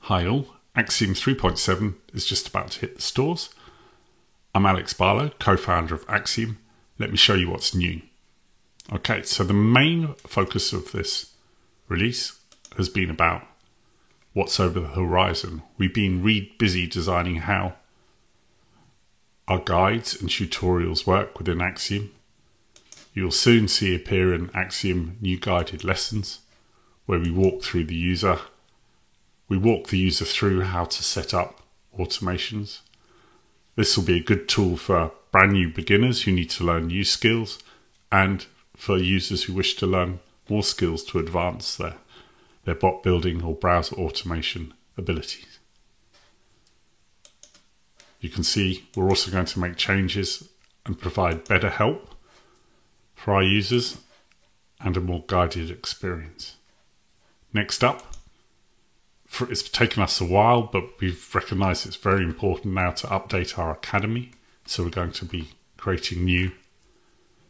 Hi all, Axiom 3.7 is just about to hit the stores. I'm Alex Barlow, co-founder of Axiom. Let me show you what's new. Okay, so the main focus of this release has been about what's over the horizon. We've been busy designing how our guides and tutorials work within Axiom. You'll soon see appear in Axiom new guided lessons where we walk the user through how to set up automations. This will be a good tool for brand new beginners who need to learn new skills and for users who wish to learn more skills to advance their bot building or browser automation abilities. You can see we're also going to make changes and provide better help for our users and a more guided experience. Next up, it's taken us a while, but we've recognised it's very important now to update our academy. So we're going to be creating new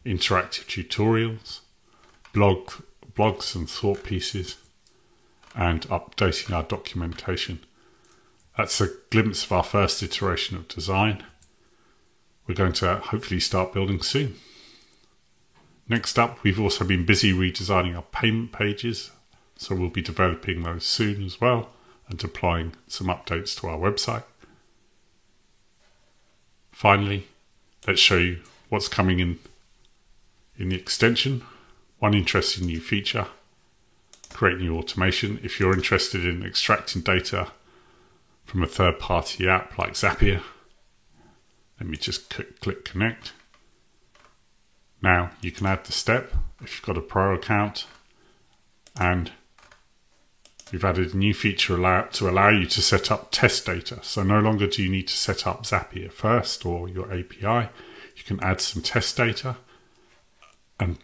interactive tutorials, blogs and thought pieces, and updating our documentation. That's a glimpse of our first iteration of design. We're going to hopefully start building soon. Next up, we've also been busy redesigning our payment pages. So we'll be developing those soon as well and deploying some updates to our website. Finally, let's show you what's coming in the extension. One interesting new feature, create new automation. If you're interested in extracting data from a third-party app like Zapier, let me just click connect. Now you can add the step if you've got a pro account, and we've added a new feature to allow you to set up test data. So no longer do you need to set up Zapier first or your API. You can add some test data and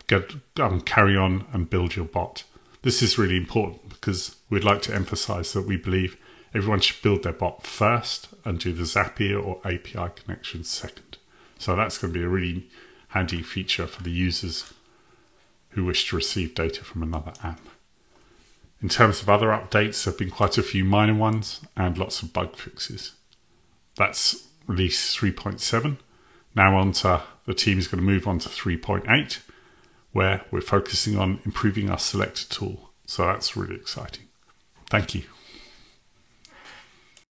carry on and build your bot. This is really important because we'd like to emphasize that we believe everyone should build their bot first and do the Zapier or API connections second. So that's going to be a really handy feature for the users who wish to receive data from another app. In terms of other updates, there have been quite a few minor ones and lots of bug fixes. That's release 3.7. Now the team is going to move on to 3.8, where we're focusing on improving our selector tool. So that's really exciting. Thank you.